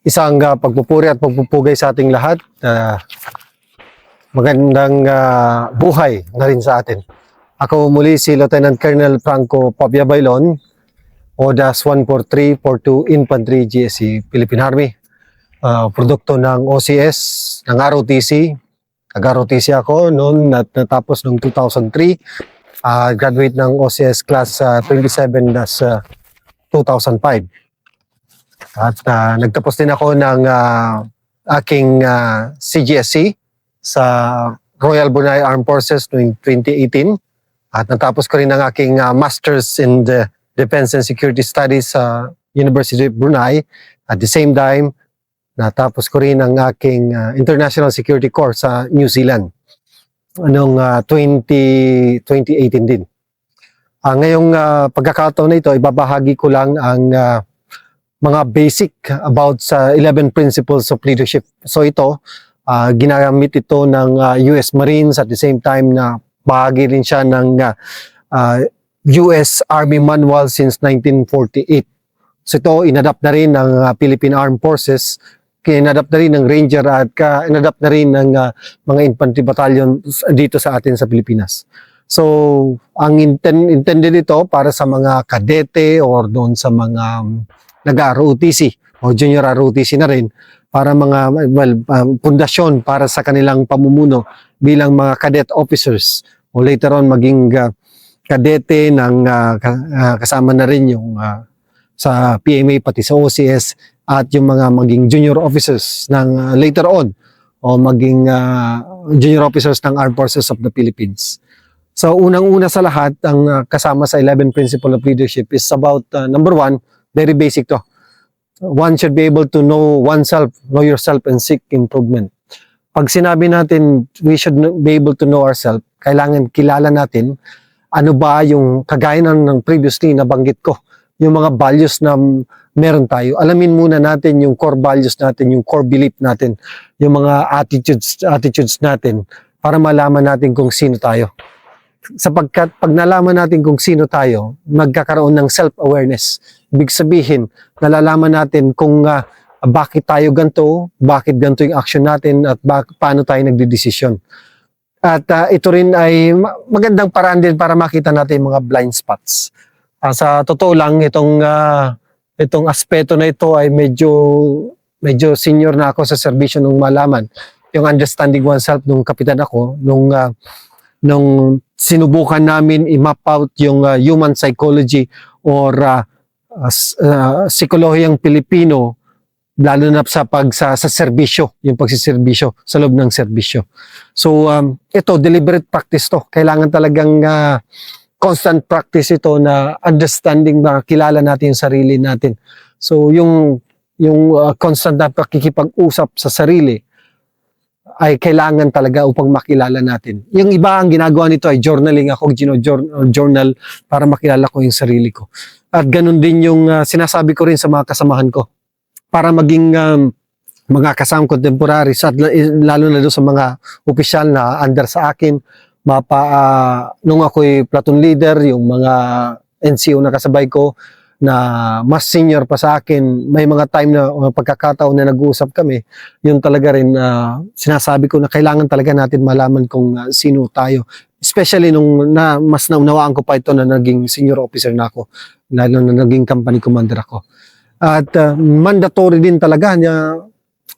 Isang pagpupuri at pagpupugay sa ating lahat. Magandang buhay na rin sa atin. Ako muli si Lieutenant Colonel Franco Papia Bailon, ODAS 14342 Infantry GSC Philippine Army. Produkto ng OCS, ng ROTC. Nag-ROTC ako noon natapos noong 2003. Graduate ng OCS Class 27-2005. At nagtapos din ako ng aking CGSC sa Royal Brunei Armed Forces noong 2018. At natapos ko rin ang aking Masters in the Defense and Security Studies sa University of Brunei. At the same time, natapos ko rin ang aking International Security Course sa New Zealand noong 2018 din. Ngayong pagkakataon na ito, ibabahagi ko lang ang mga basic about sa 11 principles of leadership. So ito, ginamit ito ng US Marines at the same time na bahagi rin siya ng US Army Manual since 1948. So ito, inadapt na rin ng Philippine Armed Forces, inadapt na rin ng Ranger at inadapt na rin ng mga infantry battalion dito sa atin sa Pilipinas. So, ang intended ito para sa mga kadete or doon sa mga nag-ROTC o junior ROTC na rin para mga pundasyon para sa kanilang pamumuno bilang mga cadet officers o later on maging kadete ng kasama na rin yung sa PMA pati sa OCS at yung mga maging junior officers ng later on o maging junior officers ng Armed Forces of the Philippines. So unang-una sa lahat, ang kasama sa 11 Principle of Leadership is about number one, very basic to. One should be able to know oneself, know yourself, and seek improvement. Pag sinabi natin, we should be able to know ourselves, kailangan kilala natin ano ba yung kagaya ng previously nabanggit ko, yung mga values na meron tayo. Alamin muna natin yung core values natin, yung core belief natin, yung mga attitudes natin para malaman natin kung sino tayo. Sapagkat pag nalaman natin kung sino tayo, magkakaroon ng self-awareness. Ibig sabihin, nalalaman natin kung bakit tayo ganito, bakit ganito yung action natin, at paano tayo nagdidesisyon. At ito rin ay magandang paraan din para makita natin mga blind spots. Sa totoo lang, itong aspeto na ito ay medyo senior na ako sa serbisyo nung malaman. Yung understanding oneself nung kapitan ako, nung sinubukan namin i-map out yung human psychology or psikolohiyang Pilipino, lalo na sa serbisyo, yung pagsiserbisyo sa loob ng serbisyo. So ito, deliberate practice to. Kailangan talagang constant practice ito na understanding na kilala natin yung sarili natin. So yung constant na pakikipag-usap sa sarili ay kailangan talaga upang makilala natin. Yung iba ang ginagawa nito ay journaling. Ako journal para makilala ko yung sarili ko. At ganun din yung sinasabi ko rin sa mga kasamahan ko para maging mga kasamang contemporaries at lalo na doon sa mga opisyal na under sa akin. Nung ako'y platoon leader, yung mga NCO na kasabay ko na mas senior pa sa akin, may mga time na pagkakataon na nag-uusap kami, yun talaga rin sinasabi ko na kailangan talaga natin malaman kung sino tayo. Especially nung mas naunawaan ko pa ito na naging senior officer na ako, lalo na naging company commander ako. At mandatory din talaga niya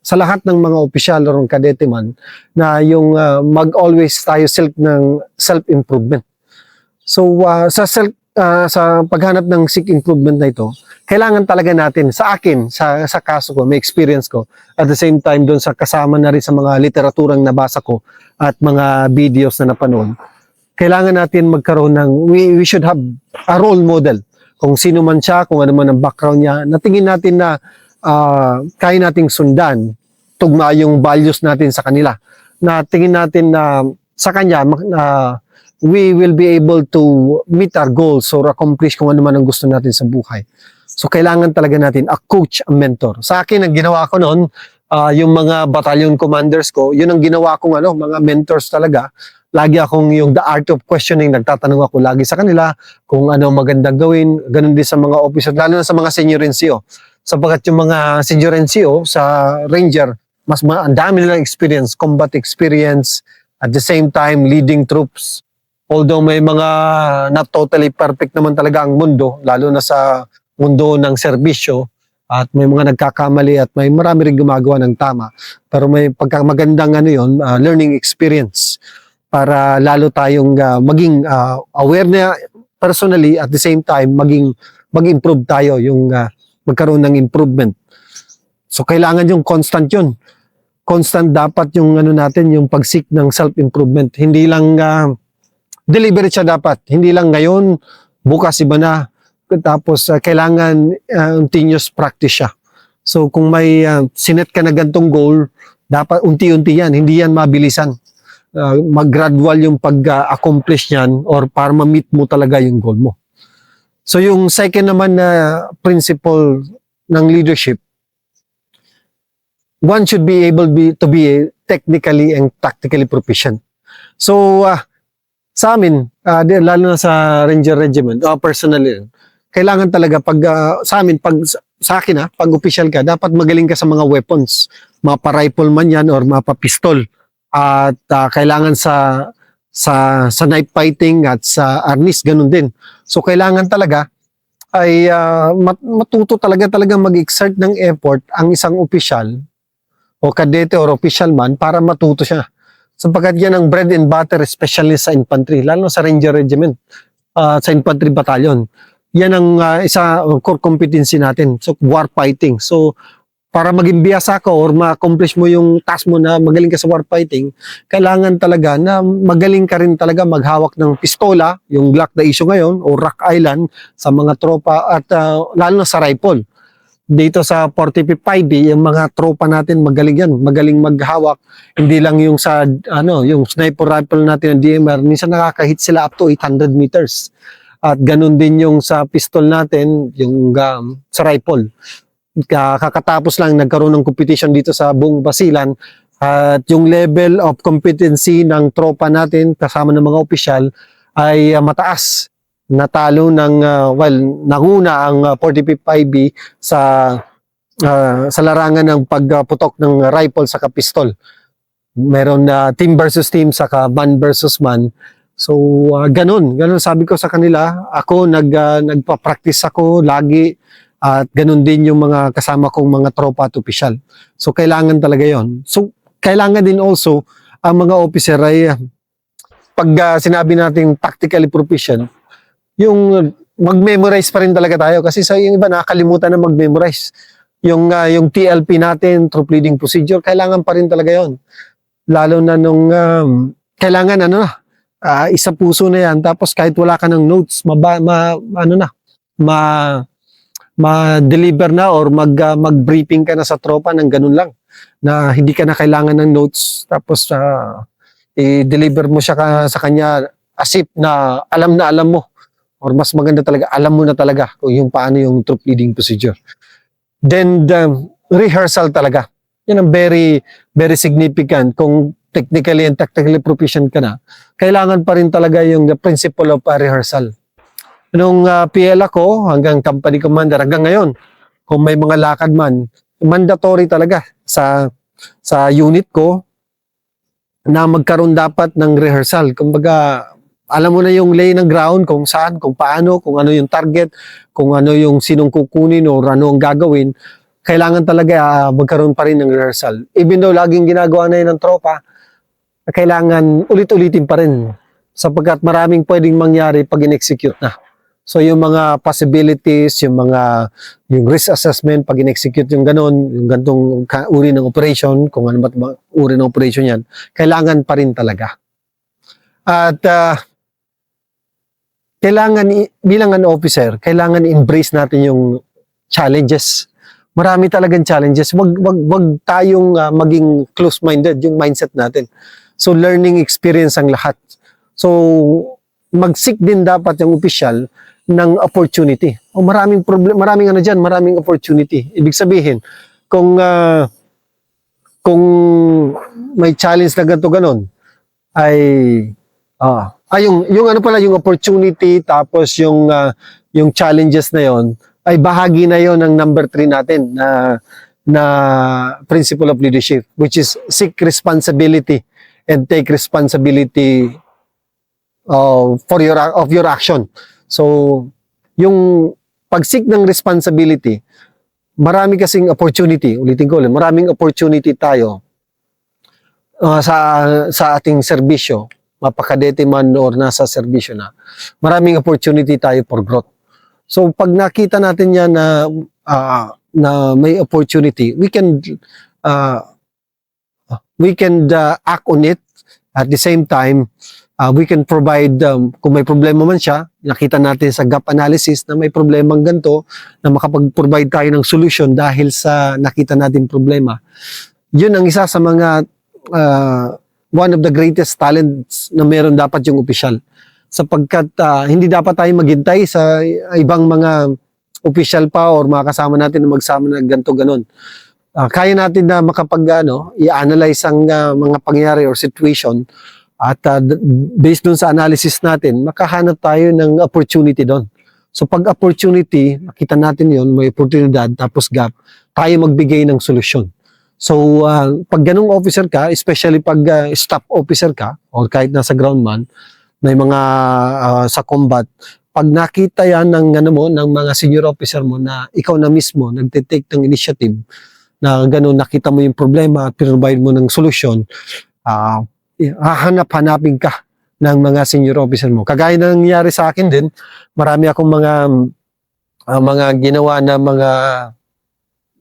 sa lahat ng mga opisyal o kadete man na yung mag-always tayo self-improvement. So sa paghanap ng seek improvement na ito, kailangan talaga natin, sa akin, sa kaso ko, may experience ko, at the same time doon sa kasama na rin sa mga literaturang nabasa ko at mga videos na napanood, kailangan natin magkaroon ng, we should have a role model. Kung sino man siya, kung ano man ang background niya, natingin natin na kaya nating sundan, tugma yung values natin sa kanila. Na tingin natin na sa kanya, we will be able to meet our goals or accomplish kung ano man ang gusto natin sa buhay. So kailangan talaga natin a coach, a mentor. Sa akin, ang ginawa ko noon, yung mga battalion commanders ko, yun ang ginawa kong mga mentors talaga. Lagi akong yung the art of questioning, nagtatanong ako lagi sa kanila kung ano magandang gawin. Ganun din sa mga officers, lalo na sa mga senior NCO. Sapagat yung mga senior NCO sa Ranger, ang dami nilang experience, combat experience, at the same time leading troops. Although may mga not totally perfect naman talaga ang mundo, lalo na sa mundo ng serbisyo, at may mga nagkakamali at may marami rin gumagawa ng tama. Pero may pagkamagandang learning experience para lalo tayong maging aware na personally, at the same time mag-improve tayo, yung magkaroon ng improvement. So kailangan yung constant yun. Constant dapat yung natin, yung pag-seek ng self-improvement. Hindi lang deliberate siya dapat. Hindi lang ngayon, bukas iba na. Tapos kailangan continuous practice siya. So kung may sinet ka na gantong goal, dapat unti-unti yan. Hindi yan mabilisan. Mag-gradual yung pag-accomplish yan or para ma-meet mo talaga yung goal mo. So yung second naman na principle ng leadership, one should be able to be technically and tactically proficient. So sa amin, lalo na sa Ranger Regiment, personally, kailangan talaga sa amin, sa akin pag official ka, dapat magaling ka sa mga weapons, mapa-rifle man yan or mapa-pistol. At kailangan sa knife fighting at sa arnis, ganun din. So kailangan talaga ay matuto talaga mag-exert ng effort ang isang opisyal o kadete or official man para matuto siya. Sapagkat yan ang bread and butter, especially sa infantry, lalo sa Ranger Regiment, sa infantry battalion. Yan ang isa core competency natin, so war fighting. So para maging biyasa ka or ma-accomplish mo yung task mo na magaling ka sa war fighting, kailangan talaga na magaling ka rin talaga maghawak ng pistola, yung Glock na issue ngayon, o Rock Island sa mga tropa, at lalo na sa rifle. Dito sa 45B, yung mga tropa natin magaling yan, magaling maghawak. Hindi lang yung sa yung sniper rifle natin ng DMR, minsan nakakahit sila up to 800 meters. At ganun din yung sa pistol natin, yung sa rifle. Kakatapos lang nagkaroon ng competition dito sa buong Basilan, at yung level of competency ng tropa natin kasama ng mga opisyal ay mataas. Natalo ng nanguna ang 45B sa larangan ng pagputok ng rifle sa pistol. Meron na team versus team saka man versus man. So ganun sabi ko sa kanila, ako nagpa-practice ako lagi. At ganun din yung mga kasama kong mga tropa at opisyal. So kailangan talaga yon. So kailangan din also ang mga officer ay pag sinabi natin tactically proficient, yung mag-memorize pa rin talaga tayo kasi sa yung iba nakakalimutan na mag-memorize. Yung TLP natin, troop leading procedure, kailangan pa rin talaga yon. Lalo na nung kailangan isa puso na yan, tapos kahit wala ka ng notes, ma-deliver na or mag-briefing ka na sa tropa ng ganun lang, na hindi ka na kailangan ng notes, tapos i-deliver mo siya sa kanya as if na alam mo, or mas maganda talaga, alam mo na talaga kung yung paano yung troop leading procedure. Then rehearsal talaga, yan ang very, very significant. Kung technically and tactically proficient ka na, kailangan pa rin talaga yung the principle of rehearsal. Nung PL ako, hanggang company commander, hanggang ngayon, kung may mga lakad man, mandatory talaga sa unit ko na magkaroon dapat ng rehearsal. Kumbaga, alam mo na yung lay ng ground, kung saan, kung paano, kung ano yung target, kung ano yung sinong kukunin o ano ang gagawin. Kailangan talaga magkaroon pa rin ng rehearsal. Even though laging ginagawa na yun ng tropa, kailangan ulit-ulitin pa rin sapagkat maraming pwedeng mangyari pag in-execute na. So yung mga possibilities, yung risk assessment pag in-execute yung ganitong uri ng operation, kung ano ba uri ng operation yan, kailangan pa rin talaga. At kailangan bilang an officer, kailangan embrace natin yung challenges. Marami talagang challenges. Wag tayong maging close-minded yung mindset natin. So learning experience ang lahat. So mag-seek din dapat yung official ng opportunity. O maraming maraming opportunity. Ibig sabihin, kung may challenge na ganito ganon, ay yung opportunity, tapos yung challenges na yon, ay bahagi na yon ng number 3 natin na principle of leadership, which is seek responsibility and take responsibility of your action. So, yung pag-seek ng responsibility, marami kasing opportunity, ulitin ko ulit, maraming opportunity tayo sa ating serbisyo, mapakadete man or nasa serbisyo na, maraming opportunity tayo for growth. So pag nakita natin yan na may opportunity, we can act on it. At the same time, we can provide, kung may problema man siya, nakita natin sa gap analysis na may problemang ganito, na makapag-provide tayo ng solution dahil sa nakita natin problema. Yun ang isa sa mga one of the greatest talents na meron dapat yung opisyal. Sapagkat hindi dapat tayo maghintay sa ibang mga opisyal pa or mga kasama natin na magsama na ganito ganon. Kaya natin na i-analyze ang mga pangyayari or situation at based dun sa analysis natin, makahanap tayo ng opportunity doon. So pag opportunity, makita natin yon, may oportunidad, tapos gap, tayo magbigay ng solusyon. So, pag ganung officer ka, especially pag staff officer ka, or kahit nasa ground man, may mga sa combat, pag nakita yan ng mga senior officer mo na ikaw na mismo nagte-take ng initiative, na ganun nakita mo yung problema at provide mo ng solusyon, hahanap-hanapin ka ng mga senior officer mo. Kagaya na nangyari sa akin din, marami akong mga ginawa na mga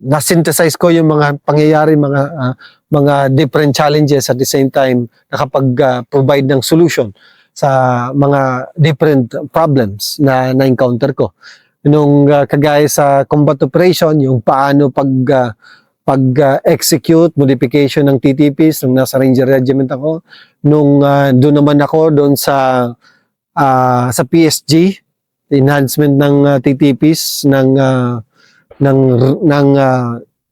na-synthesize ko yung mga pangyayari, mga different challenges at the same time nakapag-provide ng solution sa mga different problems na na-encounter ko. Nung kagaya sa combat operation, yung paano pag-execute, modification ng TTPs, nung nasa Ranger Regiment ako, nung doon naman ako doon sa PSG, enhancement ng TTPs ng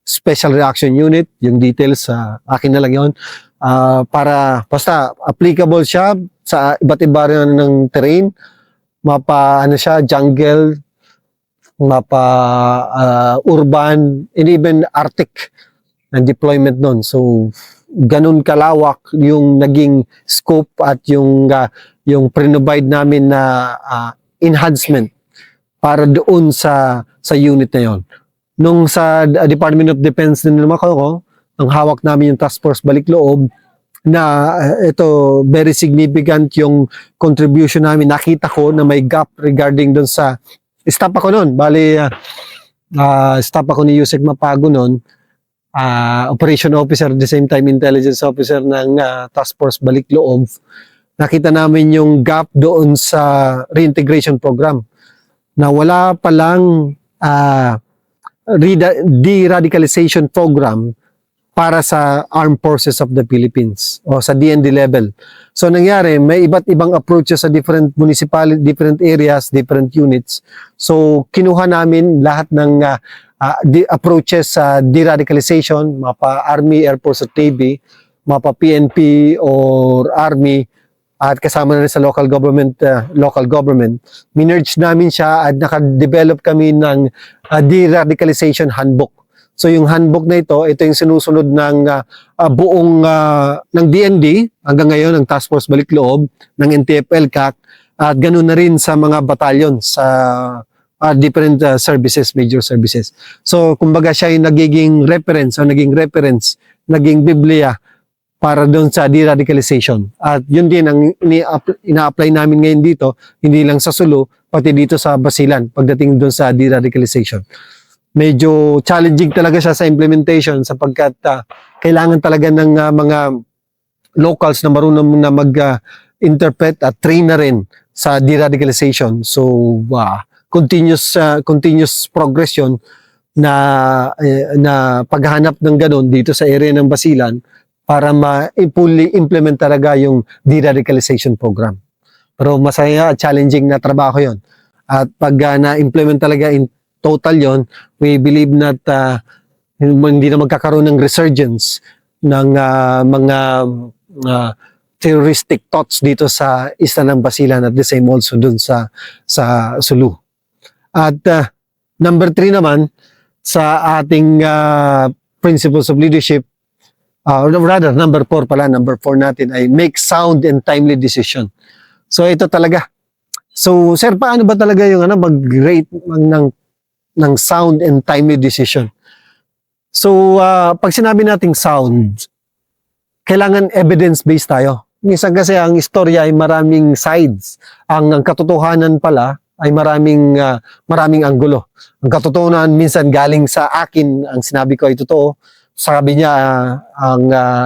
Special Reaction Unit, yung details sa akin na lang yun, para basta applicable siya sa iba't iba ng terrain, jungle, urban, and even Arctic na deployment nun. So, ganun kalawak yung naging scope at yung pre-provide namin na enhancement para doon sa unit na yon. Nung sa Department of Defense din naman ako, ang hawak namin yung Task Force Balik-Loob, na ito very significant yung contribution namin. Nakita ko na may gap regarding doon sa staff ako noon. Bali, staff ako ni Yusek Mapago noon, operation officer, at the same time intelligence officer ng Task Force Balik-Loob. Nakita namin yung gap doon sa reintegration program, na wala palang de-radicalization program para sa Armed Forces of the Philippines o sa DND level. So nangyari, may iba't ibang approaches sa different municipality, different areas, different units. So kinuha namin lahat ng approaches sa de-radicalization, mapa Army, Air Force at Navy, mapa PNP or Army, at kasama na rin sa local government, minerge namin siya at naka-develop kami ng de-radicalization handbook. So yung handbook na ito yung sinusunod ng buong ng DND hanggang ngayon, ng Task Force Balik-Loob, ng NTF-LCAC, at ganoon na rin sa mga batalyon sa different services, major services. So kumbaga siya yung naging reference, naging Biblia para doon sa de-radicalization. At yun din ang ina-apply namin ngayon dito, hindi lang sa Sulu, pati dito sa Basilan, pagdating doon sa de-radicalization. Medyo challenging talaga siya sa implementation sapagkat kailangan talaga ng mga locals na marunong na mag-interpret at train na rin sa de-radicalization. So, continuous progression na paghanap ng ganun dito sa area ng Basilan para ma-fully implement talaga yung de-radicalization program. Pero masaya at challenging na trabaho yon. At pag na-implement talaga in total yon, we believe that hindi na magkakaroon ng resurgence ng mga terroristic thoughts dito sa isla ng Basilan, at the same also dun sa Sulu. At Number 3 naman, sa ating principles of leadership, rather, number 4 pala, number 4 natin ay make sound and timely decision. So ito talaga. So sir, paano ba talaga yung mag-rate ng sound and timely decision? So pag sinabi nating sound, kailangan evidence-based tayo. Minsan kasi ang istorya ay maraming sides. Ang katotohanan pala ay maraming anggulo. Ang katotohanan minsan galing sa akin, ang sinabi ko ay totoo. Sabi niya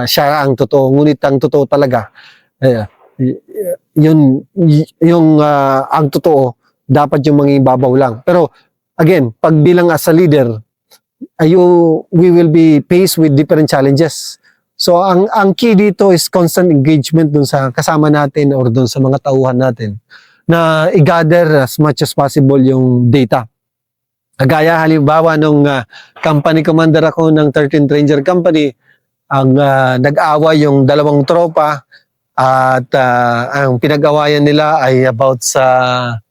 siya ang totoo, ngunit ang totoo talaga ang totoo dapat yung mga ibabaw lang. Pero again, pag bilang as a leader, we will be faced with different challenges. So ang key dito is constant engagement dun sa kasama natin or dun sa mga tauhan natin na i-gather as much as possible yung data. Kagaya halimbawa nung company commander ako ng 13th Ranger Company, ang nag-away yung dalawang tropa at ang pinag-awayan nila ay about sa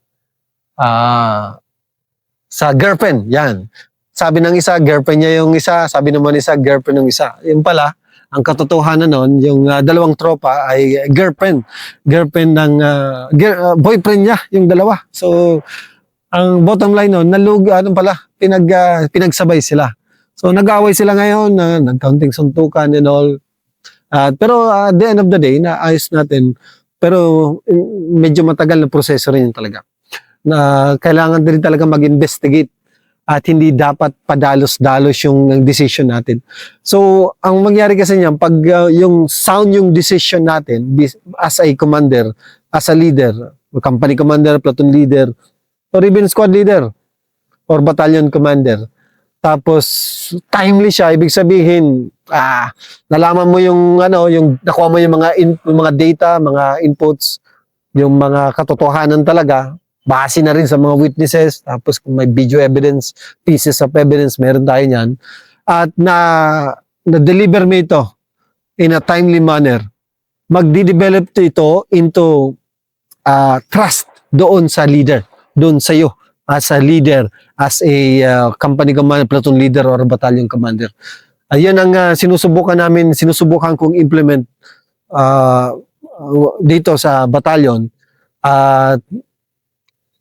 girlfriend. Yan. Sabi ng isa, girlfriend niya yung isa. Sabi naman isa, girlfriend ng isa. Yung pala, ang katotohanan nun, yung dalawang tropa ay girlfriend ng boyfriend niya, yung dalawa. So, ang bottom line nun, pinagsabay sila. So, nag-away sila ngayon, nag-counting suntukan and all. Pero at the end of the day, naayos natin. Pero medyo matagal na proseso rin yun talaga. Na kailangan din talaga mag-investigate at hindi dapat padalos-dalos yung decision natin. So, ang mangyari kasi niyan, pag yung sound yung decision natin as a commander, as a leader, company commander, platoon leader, or even squad leader, or battalion commander, tapos timely siya, ibig sabihin, nalaman mo yung nakuha mo yung mga data, mga inputs, yung mga katotohanan talaga, base na rin sa mga witnesses, tapos kung may video evidence, pieces of evidence, meron tayo niyan. At na-deliver mo ito in a timely manner. Magdi-develop ito into trust doon sa leader, doon sa iyo as a leader, as a company commander, platoon leader, or battalion commander. Ayun ang sinusubukan kong implement dito sa battalion. At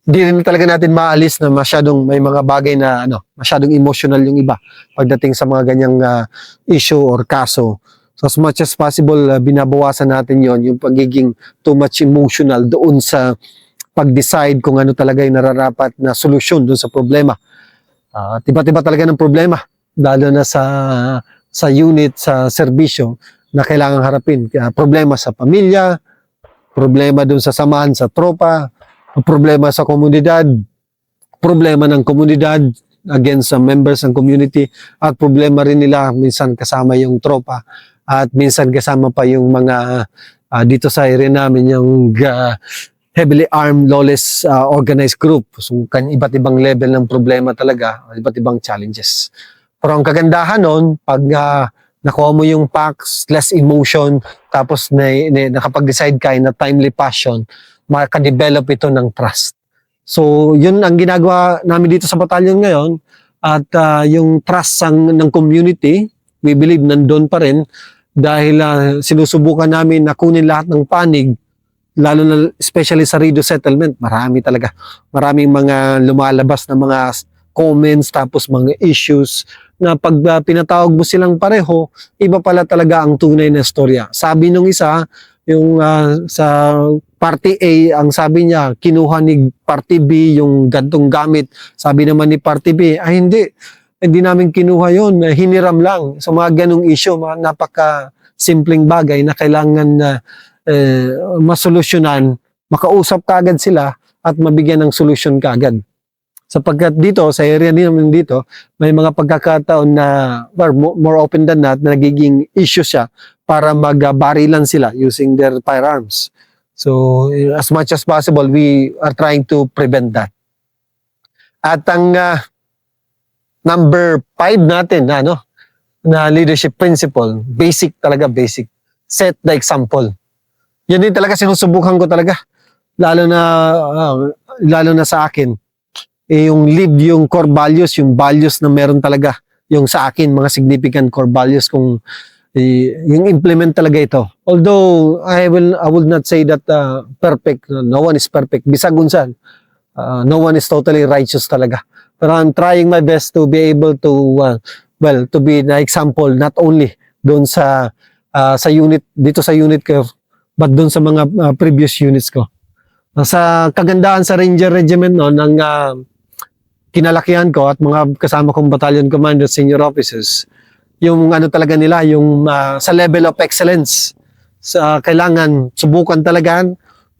di rin talaga natin maalis na may mga bagay na masyadong emotional yung iba pagdating sa mga ganyang issue or kaso. So as much as possible, binabawasan natin yung pagiging too much emotional doon sa pag-decide kung ano talaga yung nararapat na solusyon doon sa problema. Iba-iba talaga ng problema, lalo na sa unit, sa serbisyo na kailangang harapin. Problema sa pamilya, problema doon sa samahan sa tropa, problema sa komunidad, problema ng komunidad against sa members ng community, at problema rin nila minsan kasama yung tropa, at minsan kasama pa yung mga dito sa area namin yung heavily armed, lawless organized group. So iba't ibang level ng problema talaga, iba't ibang challenges. Pero ang kagandahan nun, pag nakuha mo yung facts, less emotion, tapos nakapag-decide ka in a timely fashion, maka-develop ito ng trust. So, yun ang ginagawa namin dito sa battalion ngayon. At yung trust ng community, we believe nandun pa rin dahil sinusubukan namin na kunin lahat ng panig, lalo na especially sa Rido settlement. Maraming mga lumalabas na mga comments, tapos mga issues na pag pinatawag mo silang pareho, iba pala talaga ang tunay na storya. Sabi nung isa, yung sa Party A, ang sabi niya, kinuha ni Party B yung gantong gamit. Sabi naman ni Party B, hindi namin kinuha yun, hiniram lang. So mga ganong issue, mga napaka-simpleng bagay na kailangan na masolusyonan, makausap kagad sila at mabigyan ng solusyon kagad. Sapagkat dito, sa area namin dito, may mga pagkakataon na, more open than not, na nagiging issue siya para magbarilan sila using their firearms. So, as much as possible, we are trying to prevent that. At ang number 5 natin, na leadership principle, basic, set the example. Yan din talaga sinusubukan ko talaga, lalo na sa akin. yung live yung core values, yung values na meron talaga yung sa akin, mga significant core values kung yung implement talaga ito. Although I would not say that perfect, no one is perfect. Bisag unsan, no one is totally righteous talaga. Pero I'm trying my best to be able to to be the example not only doon sa unit dito sa unit ko, but doon sa mga previous units ko. Sa kagandahan sa Ranger Regiment no ng kinalakihan ko at mga kasama kong battalion commanders, senior officers, yung ano talaga nila, yung sa level of excellence, sa kailangan subukan talaga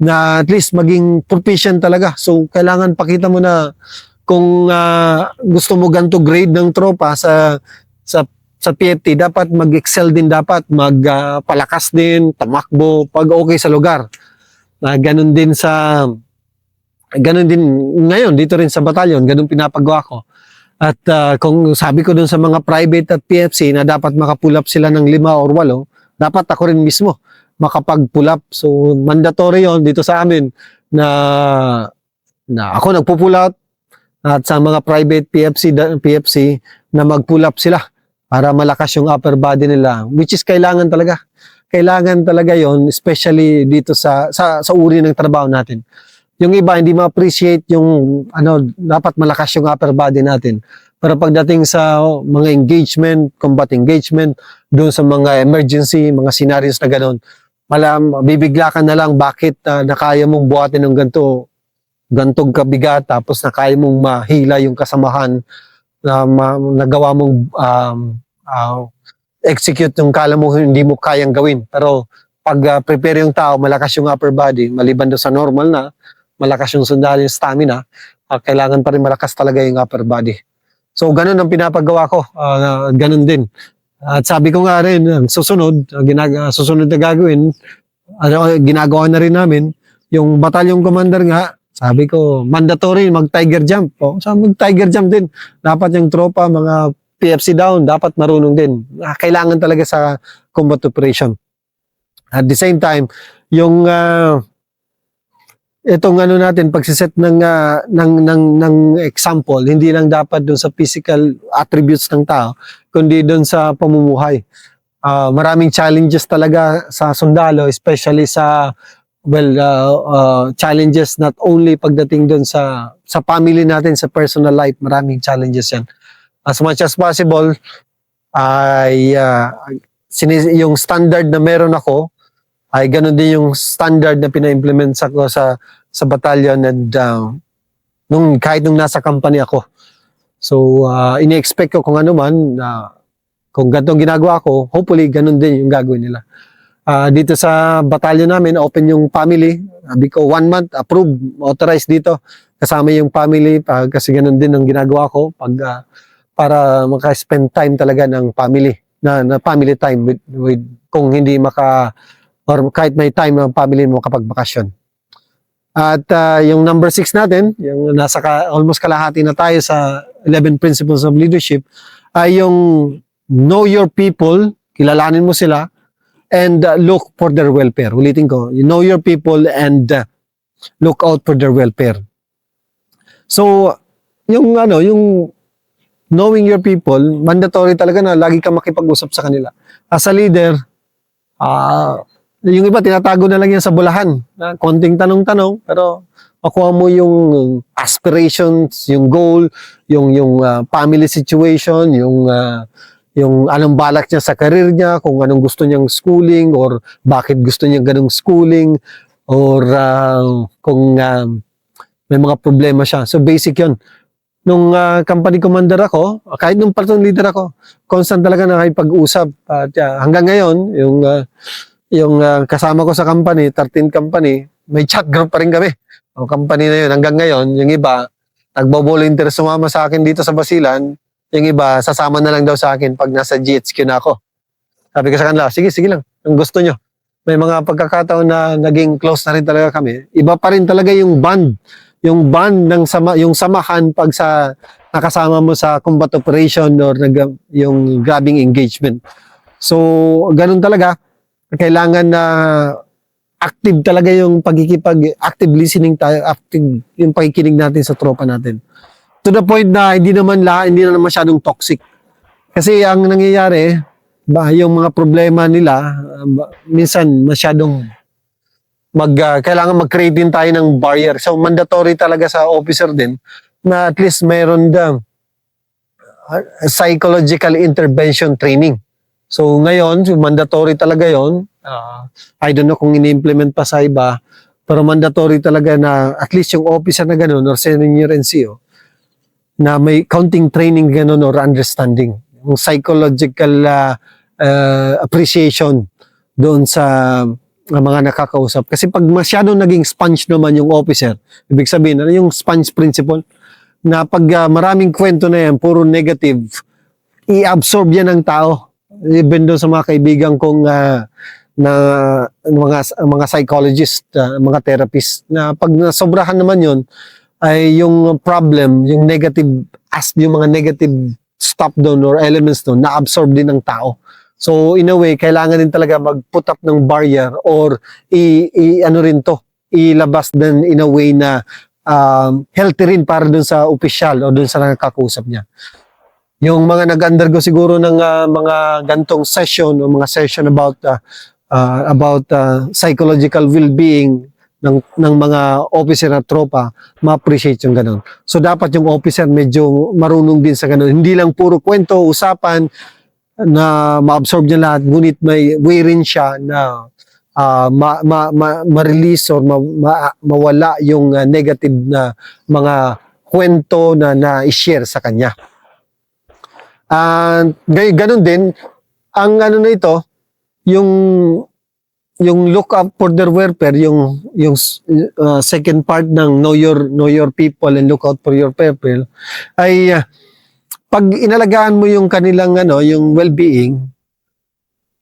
na at least maging proficient talaga. So kailangan pakita mo na kung gusto mo ganito grade ng tropa sa PFT, dapat mag-excel din, dapat magpalakas din, tamakbo pag okay sa lugar. Ganun din ngayon dito rin sa batalyon, ganun pinapagawa ko. At kung sabi ko dun sa mga private at PFC na dapat makapull up sila ng 5 or 8, dapat ako rin mismo makapag-pull up. So mandatory yon dito sa amin na ako nagpo-pull up at sa mga private PFC na mag-pull up sila para malakas yung upper body nila, which is kailangan talaga. Kailangan talaga yon, especially dito sa uri ng trabaho natin. Yung iba hindi ma-appreciate yung dapat malakas yung upper body natin. Pero pagdating sa mga engagement, combat engagement, doon sa mga emergency, mga scenarios na gano'n, bibigla ka na lang bakit nakaya mong buhatin ng gantong kabigat, tapos nakaya mong mahila yung kasamahan na nagawa mong execute yung kala mo hindi mo kayang gawin. Pero pag prepare yung tao, malakas yung upper body, maliban doon sa normal na, malakas yung sundalo, yung stamina, kailangan pa rin malakas talaga yung upper body. So, ganun ang pinapagawa ko. Ganun din. At sabi ko nga rin, susunod na gagawin, ginagawa na rin namin, yung battalion commander nga, sabi ko, mandatory, mag-tiger jump. So, mag-tiger jump din. Dapat yung tropa, mga PFC down, dapat marunong din. Kailangan talaga sa combat operation. At the same time, yung itong natin pagsiset ng example, hindi lang dapat doon sa physical attributes ng tao, kundi doon sa pamumuhay. Maraming challenges talaga sa sundalo, especially sa challenges not only pagdating doon sa family natin, sa personal life, maraming challenges yan. As much as possible, yung standard na meron ako, ay ganun din yung standard na pina-implement sa battalion and kahit nung nasa company ako. So, ini-expect ko kung ano man, kung ganitong ginagawa ko, hopefully ganun din yung gagawin nila. Dito sa battalion namin, open yung family. Sabi ko, 1 month, approved, authorized dito. Kasama yung family, kasi ganun din ang ginagawa ko para maka-spend time talaga ng family, na family time with kung hindi or kahit may time ng family mo kapag bakasyon. At yung number 6 natin, yung almost kalahati na tayo sa 11 Principles of Leadership, ay yung know your people, kilalanin mo sila, and look for their welfare. Ulitin ko, you know your people and look out for their welfare. So, yung knowing your people, mandatory talaga na lagi kang makipag-usap sa kanila. As a leader, yung iba tinatago na lang yan sa bulahan. Konting tanong-tanong, pero makuha mo yung aspirations, yung goal, yung family situation, yung anong balak niya sa career niya, kung anong gusto niyang schooling, or bakit gusto niya ganung schooling, or kung may mga problema siya. So basic yun. Nung company commander ako, kahit nung platoon leader ako, constant talaga nakipag-usap. At hanggang ngayon, yung kasama ko sa company, 13 company, may chat group pa rin kami. O company na yun, hanggang ngayon, yung iba, nagbo-volunteer sumama sa akin dito sa Basilan, yung iba, sasama na lang daw sa akin pag nasa GHQ na ako. Sabi ko sa kanila, sige lang, ang gusto nyo. May mga pagkakataon na naging close na rin talaga kami. Iba pa rin talaga yung bond ng yung samahan pag nakasama mo sa combat operation or yung grabbing engagement. So, ganun talaga. Kailangan na active talaga yung active listening tayo, active yung pakikinig natin sa tropa natin. to the point na hindi na masyadong toxic. Kasi ang nangyayari, yung mga problema nila, minsan masyadong kailangan mag-create din tayo ng barrier. So mandatory talaga sa officer din na at least mayroon psychological intervention training. So ngayon, mandatory talaga yon. I don't know kung ini-implement pa sa iba, pero mandatory talaga na at least yung officer na gano'n or senior NCO na may counting training gano'n or understanding. Yung psychological appreciation doon sa mga nakakausap. Kasi pag masyadong naging sponge naman yung officer, ibig sabihin, ano yung sponge principle? Na pag maraming kwento na yan, puro negative, i-absorb yan ng tao. Even doon sa mga kaibigan kong na mga psychologist, mga therapist, na pag nasobrahan naman yon ay yung problem, yung negative, yung mga negative stuff doon or elements doon, na-absorb din ng tao. So in a way, kailangan din talaga mag-put up ng barrier or ilabas din in a way na healthy rin para dun sa opisyal o dun sa nakakausap niya. Yung mga nag-undergo siguro ng mga gantong session o mga session about psychological well-being ng mga officer at tropa, ma-appreciate yung ganun. So dapat yung officer medyo marunong din sa ganun. Hindi lang puro kwento, usapan, na ma-absorb niya lahat, ngunit may way rin siya na ma-release or mawala yung negative na mga kwento na i-share sa kanya. Ganun din, ang ano na ito, yung look up for their welfare, yung second part ng know your people and look out for your people, ay pag inalagaan mo yung kanilang yung well-being,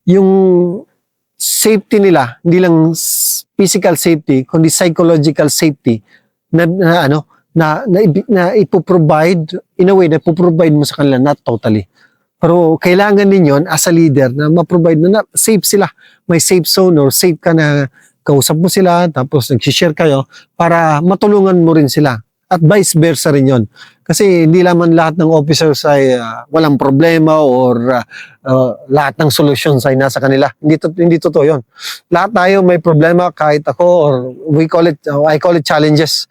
yung safety nila, hindi lang physical safety, kundi psychological safety na ipoprovide, in a way, na ipoprovide mo sa kanila, not totally. Pero kailangan din yun as a leader na ma-provide na safe sila. May safe zone or safe ka na kausap mo sila, tapos nag-share kayo para matulungan mo rin sila. At vice versa rin yun. Kasi hindi naman lahat ng officers ay walang problema or lahat ng solutions ay nasa kanila. Hindi totoo yun. Lahat tayo may problema, kahit ako, or I call it challenges.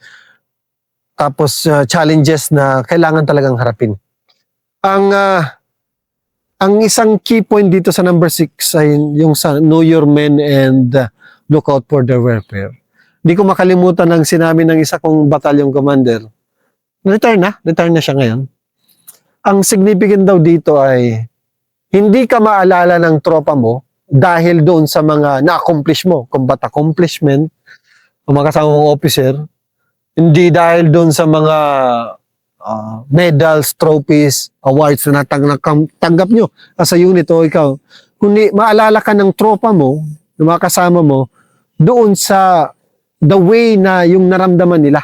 Tapos challenges na kailangan talagang harapin. Ang isang key point dito sa number 6 ay yung sa know your men and look out for their welfare. Hindi ko makalimutan ang sinabi ng isa kong battalion commander. Retire na siya ngayon. Ang significant daw dito ay hindi ka maalala ng tropa mo dahil doon sa mga na-accomplish mo, combat accomplishment, o mga kasama mong officer, hindi dahil doon sa mga medals, trophies, awards na natanggap nyo as a unit o ikaw, kundi maalala ka ng tropa mo, ng mga kasama mo, doon sa the way na yung naramdaman nila.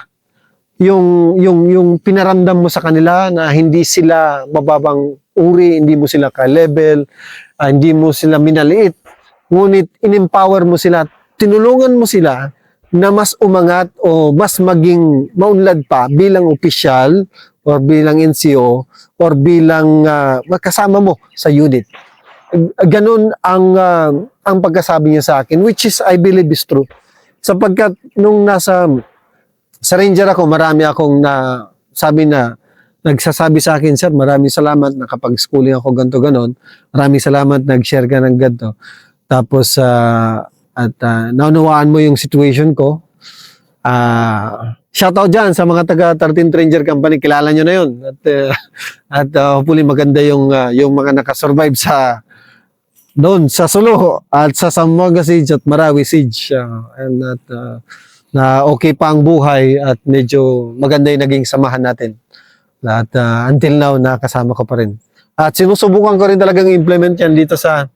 Yung pinaramdam mo sa kanila na hindi sila mababang uri, hindi mo sila ka-level, hindi mo sila minaliit. Ngunit in-empower mo sila, tinulungan mo sila na mas umangat o mas maging maunlad pa bilang opisyal or bilang NCO or bilang kasama mo sa unit. Ganun ang pagkasabi niya sa akin, which is I believe is true. Sapagkat nung sa Ranger ako, marami akong nagsasabi sa akin, sir, maraming salamat, nakapag-schooling ako ganito ganon. Maraming salamat, nag-share ka ng ganito. Tapos, naunawaan mo yung situation ko. Shoutout dyan sa mga taga 13th Ranger Company, kilala nyo na yun. At hopefully maganda yung mga nakasurvive doon sa Sulu at sa Zamboanga Siege at Marawi Siege. Na okay pa ang buhay at medyo maganda yung naging samahan natin. At until now, nakasama ko pa rin. At sinusubukan ko rin talagang implement yan dito sa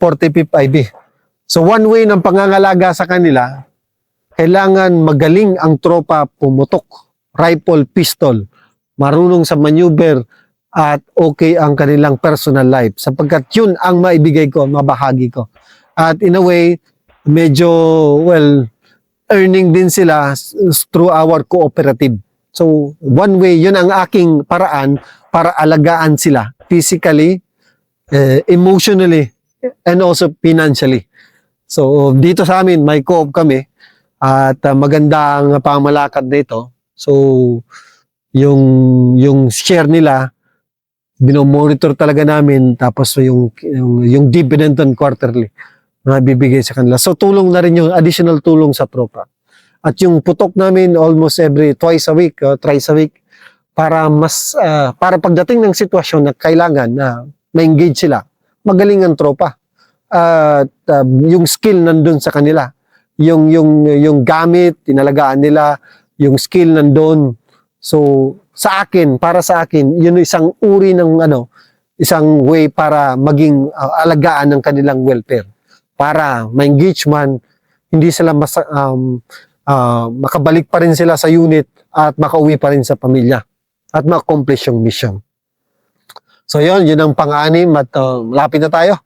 45th IB. So one way ng pangangalaga sa kanila, kailangan magaling ang tropa pumutok, rifle, pistol, marunong sa maneuver, at okay ang kanilang personal life. Sapagkat yun ang maibigay ko, mabahagi ko. At in a way, medyo, earning din sila through our cooperative. So, one way, yun ang aking paraan para alagaan sila physically, emotionally, and also financially. So, dito sa amin, may co-op kami at magandang pamalakad dito. So, yung share nila, binomonitor talaga namin, tapos yung dividend on quarterly na bibigay sa kanila. So, tulong na rin yung additional tulong sa tropa. At yung putok namin almost twice a week, thrice a week, para para pagdating ng sitwasyon na kailangan na ma-engage sila, magaling ang tropa. At yung skill nandun sa kanila. Yung gamit, tinalagaan nila, yung skill nandun. So, sa akin, para sa akin, yun isang uri ng isang way para maging alagaan ng kanilang welfare. Para ma-engage man, hindi sila makabalik pa rin sila sa unit at makauwi pa rin sa pamilya at ma-accomplish yung mission. So yun ang pang-anim at malapit na tayo.